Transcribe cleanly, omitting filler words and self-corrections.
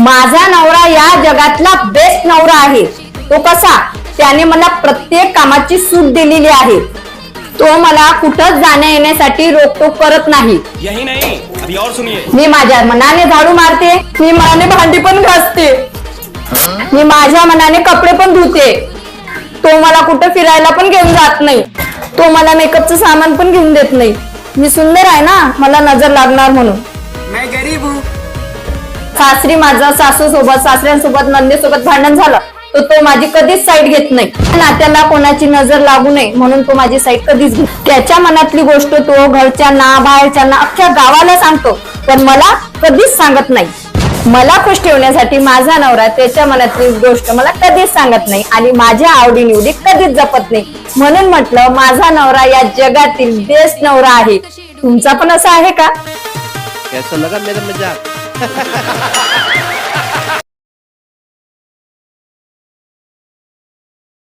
माझा नवरा या जगातला बेस्ट नवरा आहे। तो कसा? त्याने मला प्रत्येक कामाची सूट दिलेली आहे। तो मला कुठंच जाण्या येण्यासाठी रोकटोक करत नाही। यही नहीं, अभी और सुनिए। मी माझ्या मनाने झाडू मारते, मी मनाने भांडी पण घासते, मी माझ्या मनाने कपडे पण धुते। तो मला कुठं फिरायला पण घेऊन जात नाही। तो मला मेकअपचं सामान पण घेऊन देत नाही। मी सुंदर आहे ना, मला नजर लागणार म्हणून। मैं गरीब हूँ। सासरी माझा सासू सोबत, सासऱ्यांसोबत, नंदेसोबत भांडण झालं तर तो माझी कधीच साईड घेत नाही। नात्याला कोणाची नजर लागू नये म्हणून तो माझी साईड कधीच घेत। त्याच्या मनातली गोष्ट तो घरच्यांना, बाहेरच्यांना, अख्ख्या गावाला सांगतो, पण मला कधीच सांगत नाही। मला खुश ठेवण्यासाठी माझा नवरा त्याच्या मनातली गोष्ट मला कधीच सांगत नाही आणि माझ्या आवडीनिवडी कधीच जपत नाही। म्हणून म्हटलं माझा नवरा या जगातील बेस्ट नवरा आहे। तुमचा पण असा आहे का? कैसा लगा मेरा मजाक?